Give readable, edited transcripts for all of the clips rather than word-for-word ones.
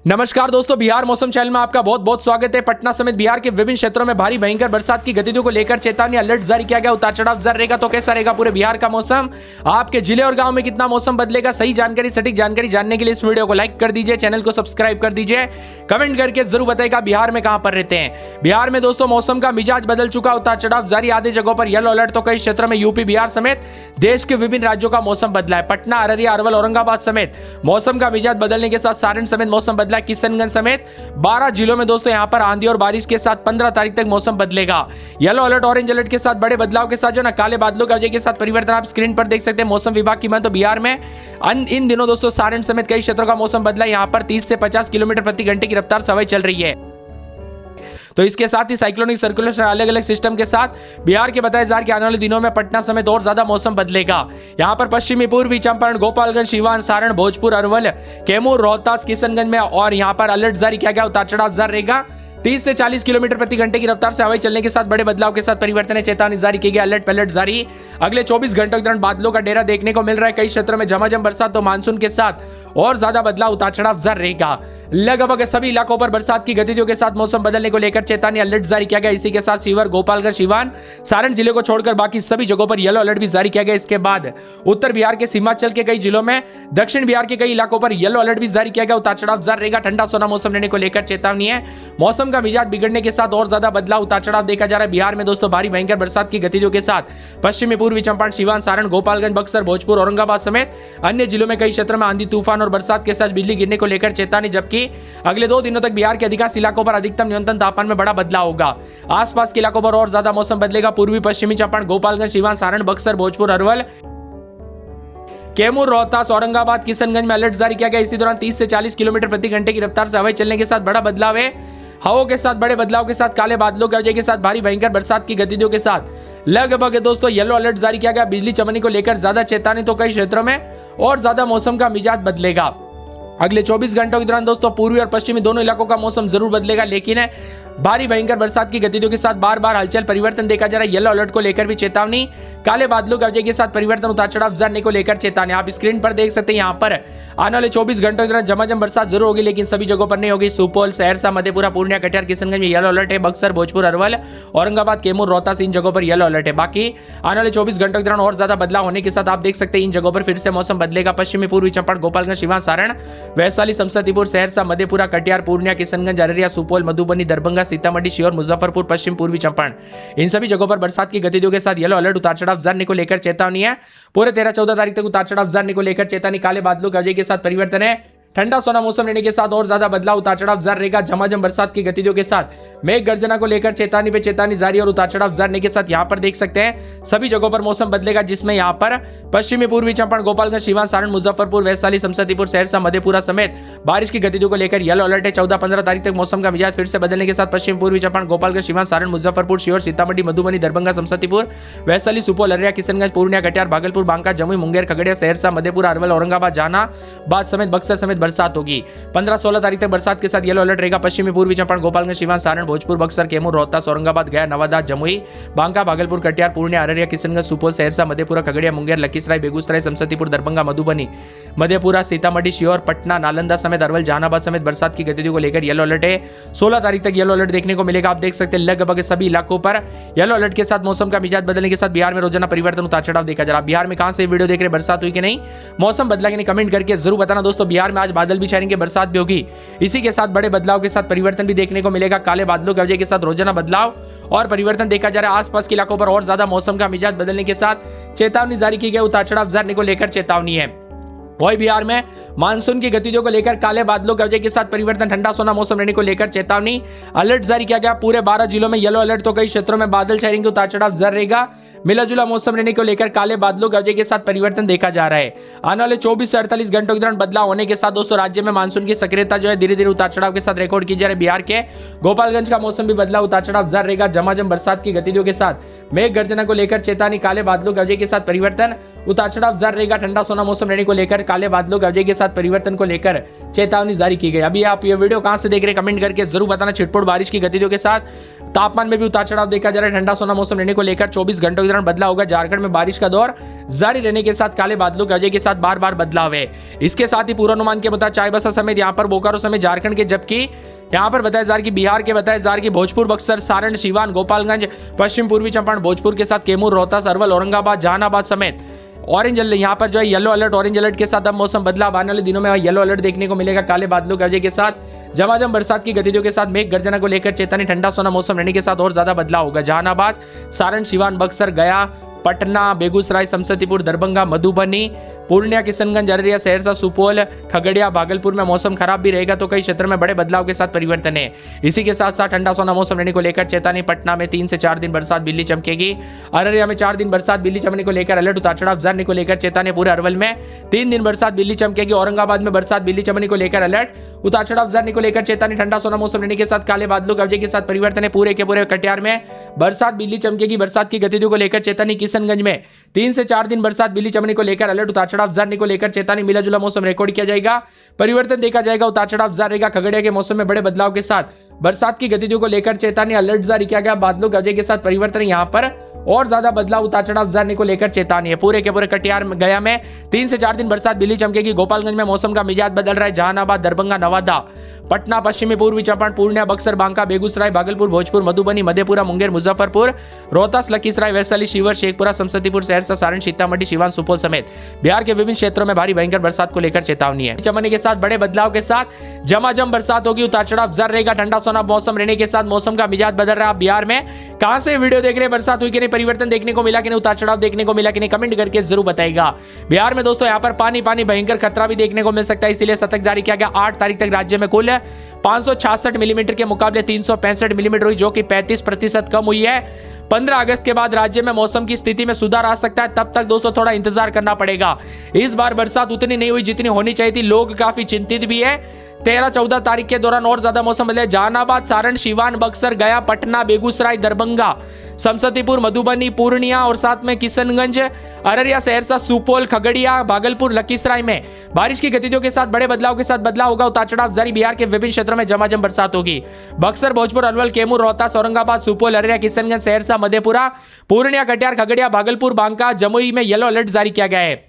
नमस्कार दोस्तों, बिहार मौसम चैनल में आपका बहुत बहुत स्वागत है। पटना समेत बिहार के विभिन्न क्षेत्रों में भारी भयंकर बरसात की गतिविधियों को लेकर चेतावनी अलर्ट जारी किया गया। उतार चढ़ाव जारी रहेगा तो कैसा रहेगा पूरे बिहार का मौसम, आपके जिले और गांव में कितना मौसम बदलेगा, सही जानकारी सटीक जानकारी जानने के लिए इस वीडियो को लाइक कर दीजिए, चैनल को सब्सक्राइब कर दीजिए, कमेंट करके जरूर बताइएगा बिहार में कहां पर रहते हैं। बिहार में दोस्तों मौसम का मिजाज बदल चुका, उतार चढ़ाव जारी, आधे जगहों पर येलो अलर्ट तो कई क्षेत्रों में यूपी बिहार समेत देश के विभिन्न राज्यों का मौसम बदला है। पटना, अररिया, अरवल, औरंगाबाद समेत मौसम का मिजाज बदलने के साथ सारण समेत मौसम बदला। किशनगंज समेत 12 जिलों में दोस्तों यहां पर आंधी और बारिश के साथ 15 तारीख तक मौसम बदलेगा। येलो अलर्ट, ऑरेंज अलर्ट के साथ बड़े बदलाव के साथ जो ना काले बादलों की वजह के साथ परिवर्तन आप स्क्रीन पर देख सकते हैं। मौसम विभाग की माने तो बिहार में इन दिनों दोस्तों सारण समेत कई क्षेत्रों का मौसम बदला। यहां पर 30 से 50 किलोमीटर प्रति घंटे की रफ्तार से हवाएं चल रही है। तो इसके साथ ही साइक्लोनिक सर्कुलेशन अलग अलग सिस्टम के साथ बिहार के बताया जा रहा है कि आने वाले दिनों में पटना समेत और ज्यादा मौसम बदलेगा। यहां पर पश्चिमी पूर्वी चंपारण, गोपालगंज, सीवान, सारण, भोजपुर, अरवल, कैमूर, रोहतास, किशनगंज में और यहां पर अलर्ट जारी किया गया। उतार चढ़ाव जारी रहेगा। 30 से 40 किलोमीटर प्रति घंटे की रफ्तार से हवाई चलने के साथ बड़े बदलाव के साथ परिवर्तन है। चेतावनी जारी की गई, अलर्ट अलर्ट जारी। अगले 24 घंटों के दौरान बादलों का डेरा देखने को मिल रहा है। कई क्षेत्रों में झमाझम बरसात तो मानसून के साथ और ज्यादा बदलाव, उतार चढ़ाव जारी रहेगा। लगभग सभी इलाकों पर बरसात की गतिविधियों के साथ मौसम बदलने को लेकर चेतावनी अलर्ट जारी किया गया। इसी के साथ शिवहर, गोपालगंज, सीवान, सारण जिले को छोड़कर बाकी सभी जगहों पर येलो अलर्ट भी जारी किया गया। इसके बाद उत्तर बिहार के सीमांचल के कई जिलों में, दक्षिण बिहार के कई इलाकों पर येलो अलर्ट भी जारी किया गया। उतार चढ़ाव जारी रहेगा। ठंडा सोना मौसम रहने को लेकर चेतावनी है। मौसम का मिजाज बिगड़ने के साथ और ज्यादा बदलाव, उतार चढ़ाव देखा जा रहा है। बिहार में दोस्तों भारी भयंकर बरसात की गतिविधियों के साथ पश्चिमी पूर्वी चंपारण, सीवान, सारण, गोपालगंज, बक्सर, भोजपुर, औरंगाबाद समेत अन्य जिलों में कई क्षेत्रों में आंधी तूफान और बरसात के साथ बिजली गिरने को लेकर चेतावनी। जबकि अगले 2 दिनों तक बिहार के अधिकांश इलाकों पर अधिकतम न्यूनतम तापमान में बड़ा बदलाव होगा। आसपास के इलाकों पर और ज्यादा मौसम बदलेगा। पूर्वी पश्चिमी चंपारण, गोपालगंज, सीवान, सारण, बक्सर, भोजपुर, अरवल, कैमूर, रोहतास, औरंगाबाद, किशनगंज में अलर्ट जारी किया गया। इसी दौरान 30 से 40 किलोमीटर प्रति घंटे की रफ्तार से हवाएं चलने के साथ बड़ा बदलाव है। हवाओं के साथ बड़े बदलाव के साथ काले बादलों की वजह के साथ भारी भयंकर बरसात की गतिविधियों के साथ लगभग दोस्तों येलो अलर्ट जारी किया गया। बिजली चमकने को लेकर ज्यादा चेतावनी तो कई क्षेत्रों में और ज्यादा मौसम का मिजाज बदलेगा। अगले 24 घंटों के दौरान दोस्तों पूर्वी और पश्चिमी दोनों इलाकों का मौसम जरूर बदलेगा, लेकिन भारी भयंकर बरसात की गतिविधियों के साथ बार बार हलचल परिवर्तन देखा जा रहा है। येलो अलर्ट को लेकर भी चेतावनी, काले बादलों की वजह के साथ परिवर्तन, उतार चढ़ाव जाने को लेकर चेतावनी। आप स्क्रीन पर देख सकते हैं। यहां पर आने वाले 24 घंटों के दौरान झमाझम बरसात जरूर होगी, लेकिन सभी जगहों पर नहीं होगी। सुपौल, सहरसा, मधेपुरा, पूर्णिया, कटिहार, किशनगंज में येलो अलर्ट है। बक्सर, भोजपुर, अरवल, औरंगाबाद, कैमूर, रोहतास इन जगहों पर येलो अलर्ट है। बाकी आने वाले 24 घंटों के दौरान और ज्यादा बदलाव होने के साथ आप देख सकते हैं इन जगहों पर फिर से मौसम बदलेगा। पश्चिमी पूर्वी चंपारण, गोपालगंज, सीवान, सारण, वैशाली, समस्तीपुर, सहरसा, मधेपुरा, कटिहार, पूर्णिया, किशनगंज, अररिया, सुपौल, मधुबनी, दरभंगा, सीतामढ़ी, शिवहर, मुजफ्फरपुर, पश्चिम पूर्वी चंपारण इन सभी जगहों पर बरसात की गतिविधियों के साथ येलो अलर्ट, उतार चढ़ाव जाने को लेकर चेतावनी है। पूरे 13-14 तारीख तक उतार चढ़ाव जाने को लेकर चेतावनी, काले बादलों की वजह के साथ परिवर्तन है। ठंडा सोना मौसम रहने के साथ और ज्यादा बदलाव, उतार चढ़ाव जारी रहेगा। झमाझम बरसात की गतिविधियों के साथ मेघ गर्जना को लेकर चेतावनी पे चेतावनी जारी और उतार चढ़ाव जाने के साथ यहां पर देख सकते हैं सभी जगहों पर मौसम बदलेगा, जिसमें यहां पर पश्चिमी पूर्वी चंपारण, गोपालगंज, सीवान, सारण, मुजफ्फरपुर, वैशाली, समस्तीपुर, सहरसा, मधेपुरा समेत बारिश की गतिविधियों को लेकर येलो अलर्ट है। 14-15 तारीख तक मौसम का मिजाज फिर से बदलने के साथ पश्चिम पूर्वी चंपारण, गोपालगंज, सीवान, सारण, मुजफ्फरपुर, शिवहर, सीतामढ़ी, मधुबनी, दरभंगा, समस्तीपुर, वैशाली, सुपौल, अररिया, किशनगंज, पूर्णिया, कटिहार, भागलपुर, बांका, जमुई, मुंगेर, खगड़िया, सहरसा, मधेपुरा, अरवल, औरंगाबाद, जहानाबाद समेत बक्सर समेत बरसात होगी। 15-16 तारीख तक बरसात के साथ येलो अलर्ट रहेगा। पश्चिमी पूर्वी चंपारण, गोपालगंज, सीवान, सारण, भोजपुर, बक्सर, कैमूर, रोहतास, औरंगाबाद, गया, नवादा, जमुई, बांका, भागलपुर, कटिहार, पूर्णिया, अररिया, किशनगंज, सुपौल, सहरसा, मधेपुरा, खगड़िया, मुंगेर, लखीसराय, बेगूसराय, समस्तीपुर, दरभंगा, मधुबनी, मधेपुरा, सीतामढ़ी, शिवहर, पटना, नालंदा समेत अरवल, जहानाबाद समेत बरसात की गतिविधियों को लेकर येलो अलर्ट है। 16 तारीख तक येलो अलर्ट देखने को मिलेगा। आप देख सकते हैं लगभग सभी इलाकों पर येलो अलर्ट के साथ मौसम का मिजाज बदलने के साथ बिहार में रोजाना परिवर्तन, उतार चढ़ाव देखा जा रहा है। बिहार में कहां से वीडियो देख रहे, बरसात हुई कि नहीं, मौसम बदला कि नहीं, कमेंट करके जरूर बताना दोस्तों। बिहार में आज बादल भी छाएंगे, बरसात भी होगी। इसी के साथ बड़े बदलाव के साथ परिवर्तन भी देखने को मिलेगा। काले बादलों की वजह के साथ रोजाना बदलाव और परिवर्तन देखा जा रहा है। आसपास के इलाकों पर और ज्यादा मौसम का मिजाज बदलने के साथ चेतावनी जारी की गई, उतार चढ़ाव जाने को लेकर चेतावनी है। वही बिहार में मानसून की गतिविधियों को लेकर काले बादलों की वजह के साथ परिवर्तन, ठंडा सोना मौसम रहने को लेकर चेतावनी, अलर्ट जारी किया गया। पूरे 12 जिलों में येलो अलर्ट तो कई क्षेत्रों में बादल छाएंगे, उतार चढ़ाव जारी रहेगा। मिला जुला मौसम रहने को लेकर काले बादलों की वजह के साथ परिवर्तन देखा जा रहा है। आने वाले 24 से 48 घंटों के दौरान बदलाव होने के साथ दोस्तों राज्य में मानसून की सक्रियता जो है धीरे धीरे उतार चढ़ाव के साथ रिकॉर्ड की जा रही है। बिहार के गोपालगंज का मौसम भी बदला, उतार चढ़ाव जारी रहेगा। झमाझम बरसात की गतिविधियों के साथ मेघ गर्जना को लेकर चेतावनी, काले बादलों की वजह के साथ परिवर्तन, उतार चढ़ाव जारी रहेगा। ठंडा सोना मौसम रहने को लेकर काले बादलों की वजह के साथ परिवर्तन को लेकर चेतावनी जारी की गई। अभी आप ये वीडियो कहां से देख रहे हैं कमेंट करके जरूर बताना। छिटपुट बारिश की गतिविधियों के साथ तापमान में भी उतार चढ़ाव देखा जा रहा है। ठंडा सोना मौसम रहने को लेकर 24 घंटों के दौरान बदलाव होगा। झारखंड में बारिश का दौर जारी रहने के साथ काले बादलों की वजह के साथ बार बार बदलाव है। इसके साथ ही पूर्वानुमान के मुताबिक चाईबासा समेत यहाँ पर बोकारो समेत झारखंड के, जबकि यहाँ पर बताया जा रहा है कि बिहार के बताया जा रहा है कि भोजपुर, बक्सर, सारण, सीवान, गोपालगंज, पश्चिम पूर्वी चंपारण, भोजपुर के साथ कैमूर, रोहतास, अरवल, औरंगाबाद, जहानाबाद समेत ऑरेंज यहाँ पर जो है येलो अलर्ट, ऑरेंज अलर्ट के साथ अब मौसम बदलाव आने वाले दिनों में येलो अलर्ट देखने को मिलेगा। काले बादलों की वजह के साथ झमाझम बरसात की गतिविधियों के साथ मेघ गर्जना को लेकर चेतावनी, ठंडा सोना मौसम रहने के साथ और ज्यादा बदलाव होगा। जहानाबाद, सारण, सीवान, बक्सर, गया, पटना, बेगूसराय, समस्तीपुर, दरभंगा, मधुबनी, पूर्णिया, किशनगंज, अररिया, सहरसा, सुपौल, खगड़िया, भागलपुर में मौसम खराब भी रहेगा तो कई क्षेत्र में बड़े बदलाव के साथ परिवर्तन है। इसी के साथ साथ ठंडा सोना मौसम रहने को लेकर चेतावनी, पटना में 3 से 4 दिन बरसात बिजली चमकेगी, अररिया में 4 दिन बरसात बिजली चमकने को लेकर अलर्ट, उतार चढ़ाव जाने को लेकर चेतावनी, पूरे अरवल में 3 दिन बरसात बिजली चमकेगी, औरंगाबाद में बरसात बिजली चमकने को लेकर अलर्ट, उतार चढ़ाव जाने को लेकर चेतावनी, ठंडा सोना मौसम रहने के साथ काले बादलों की वजह के साथ परिवर्तन है। पूरे के पूरे कटिहार में बरसात बिजली चमकेगी, बरसात की गतिविधियों को लेकर चेतावनी, किशनगंज में 3 से 4 दिन बरसात बिजली चमकने को लेकर अलर्ट, उतार चढ़ाव जाने को लेकर चेतावनी, मिला जुला मौसम रिकॉर्ड किया जाएगा, परिवर्तन देखा जाएगा, उतार चढ़ाव जारी रहेगा। खगड़िया के मौसम में बड़े बदलाव के साथ बरसात की गतिविधियों को लेकर चेतावनी, अलर्ट जारी किया गया। बादलों की वजह के साथ परिवर्तन, यहाँ पर और ज्यादा बदलाव, उतार चढ़ाव जाने को लेकर चेतावनी है। पूरे के पूरे कटिहार में, गया में 3 से 4 दिन बरसात बिजली चमकेगी, गोपालगंज में मौसम का मिजाज बदल रहा है, जहानाबाद, दरभंगा, नवादा, पटना, पश्चिमी पूर्वी चंपारण, पूर्णिया, बक्सर, बांका, बेगूसराय, भागलपुर, भोजपुर, मधुबनी, मधेपुरा, मुंगेर, मुजफ्फरपुर, रोहतास, लखीसराय, वैशाली, शिवहर, शेखपुरा, समस्तीपुर, सहरसा, सारण, सीतामढ़ी, सीवान, सुपौल समेत बिहार के विभिन्न क्षेत्रों में भारी भयंकर बरसात को लेकर चेतावनी है। चमकने के साथ बड़े बदलाव के साथ झमाझम बरसात होगी, उतार चढ़ाव जारी रहेगा, ठंडा सोना मौसम रहने के साथ मौसम का मिजाज बदल रहा है। बिहार में कहां से वीडियो देख रहे हैं, बरसात हुई कि नहीं, परिवर्तन देखने को मिला कि नहीं, उतार चढ़ाव देखने को मिला कि नहीं, कमेंट करके जरूर बताएगा। बिहार में दोस्तों यहाँ पर पानी भयंकर खतरा भी देखने को मिल सकता है, इसीलिए सतर्क जारी किया गया। 8 तारीख तक राज्य में कुल 566 मिलीमीटर के मुकाबले 365 मिलीमीटर हुई, जो कि 35% कम हुई है। 15 अगस्त के बाद राज्य में मौसम की स्थिति में सुधार आ सकता है, तब तक दोस्तों थोड़ा इंतजार करना पड़ेगा। इस बार बरसात उतनी नहीं हुई जितनी होनी चाहिए थी, लोग काफी चिंतित भी है। 13-14 तारीख के दौरान और ज्यादा मौसम बदले, जहानाबाद, सारण, सीवान, बक्सर, गया, पटना, बेगूसराय, दरभंगा, समस्तीपुर, मधुबनी, पूर्णिया और साथ में किशनगंज, अररिया, सहरसा, सुपौल, खगड़िया, भागलपुर, लखीसराय में बारिश की गतिविधियों के साथ बड़े बदलाव के साथ बदलाव होगा, उतार चढ़ाव जारी। बिहार के विभिन्न क्षेत्रों में झमाझम बरसात होगी। बक्सर, भोजपुर, अरवल, कैमूर, रोहतास, औरंगाबाद, सुपौल, अररिया, किशनगंज, सहरसा, मधेपुरा, पूर्णिया, कटिहार, खगड़िया, भागलपुर, बांका, जमुई में येलो अलर्ट जारी किया गया है।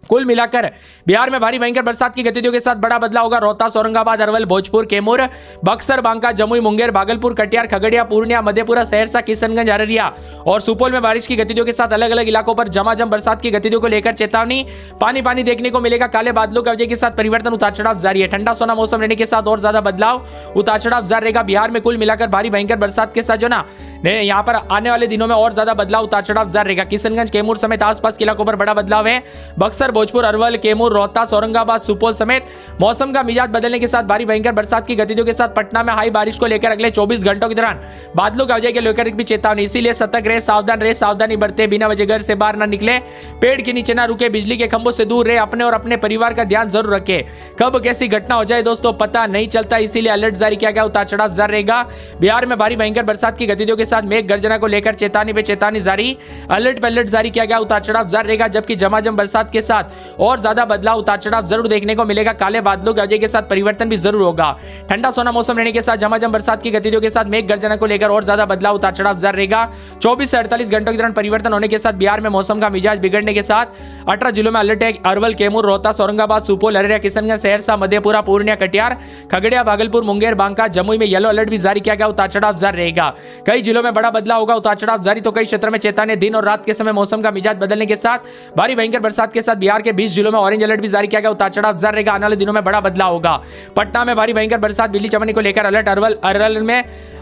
कुल मिलाकर बिहार में भारी भयंकर बरसात की गतिविधियों के साथ बड़ा बदलाव होगा। रोहतास, औरंगाबाद, अरवल, भोजपुर, कैमूर, बक्सर, बांका, जमुई, मुंगेर, भागलपुर, कटिहार, खगड़िया, पूर्णिया, मधेपुरा, सहरसा, किशनगंज, अररिया और सुपौल में बारिश की गतिविधियों के साथ अलग अलग इलाकों पर झमाझम बरसात की गतिविधियों को लेकर चेतावनी, पानी देखने को मिलेगा। काले बादलों की वजह के साथ परिवर्तन, उतार चढ़ाव जारी है। ठंडा सोना मौसम रहने के साथ और ज्यादा बदलाव, उतार चढ़ाव जारी रहेगा। बिहार में कुल मिलाकर भारी भयंकर बरसात के साथ जो ना यहाँ पर आने वाले दिनों में और ज्यादा बदलाव, उतार चढ़ाव जारी रहेगा। किशनगंज, कैमूर समेत आसपास के इलाकों पर बड़ा बदलाव है। बक्सर, भोजपुर, अरवल, कैमूर, रोहतास, औरंगाबाद, सुपौल समेत मौसम का मिजाज बदलने के साथ भारी भयंकर बरसात की गतिविधियों के साथ पटना में हाई बारिश को लेकर अगले 24 घंटों के दौरान बादलों की वजह के लेकर भी चेतावनी, इसीलिए सतर्क रहे, सावधान रहे, सावधानी बरते, बिना वजह घर से बाहर न निकले, पेड़ के नीचे न रुके, बिजली के खंभों से दूर रहे, अपने और अपने परिवार का ध्यान जरूर रखे। कब कैसी घटना हो जाए दोस्तों पता नहीं चलता, इसीलिए अलर्ट जारी किया गया, उतार चढ़ाव जारी रहेगा। बिहार में भारी भयंकर बरसात की गतिविधियों के साथ मेघ गर्जना को लेकर चेतावनी पे चेतावनी जारी, अलर्ट पे अलर्ट जारी किया गया, उतार चढ़ाव जारी रहेगा। जबकि झमाझम बरसात के साथ और ज्यादा बदलाव, उतार चढ़ाव जरूर देखने को मिलेगा। काले बादलों की वजह के साथ परिवर्तन भी जरूर होगा। ठंडा सोना मौसम रहने के साथ झमाझम बरसात की गतिविधियों के साथ मेघ गर्जना को लेकर और ज्यादा बदलाव, उतार चढ़ाव जारी रहेगा। 24 से 48 घंटों के दौरान परिवर्तन होने के साथ बिहार में मौसम का मिजाज बिगड़ने के साथ 18 जिलों में अलर्ट है। अरवल, कैमूर, रोहतास, औरंगाबाद, सुपौल, अररिया, किशनगंज, सहरसा, मधेपुरा, पूर्णिया, कटिहार, खगड़िया, भागलपुर, मुंगेर, बांका, जमुई में येलो अलर्ट भी जारी किया गया, उतार चढ़ाव जारी रहेगा। कई जिलों में बड़ा बदलाव होगा, उतार चढ़ाव जारी, तो कई क्षेत्रों में चेतावनी, दिन और रात के समय मौसम का मिजाज बदलने के साथ भारी भयंकर बरसात के साथ बिहार के 20 जिलों में ऑरेंज अलर्ट भी जारी किया गया, उतार चढ़ाव जारी रहेगा। आने वाले दिनों में बड़ा बदलाव होगा। पटना में भारी भयंकर बरसात बिजली चमकने को लेकर अलर्ट,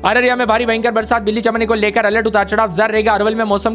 अररिया में भारी भयंकर बरसात बिजली चमकने को लेकर अलर्ट, उतार चढ़ाव जारी रहेगा। अरवल में मौसम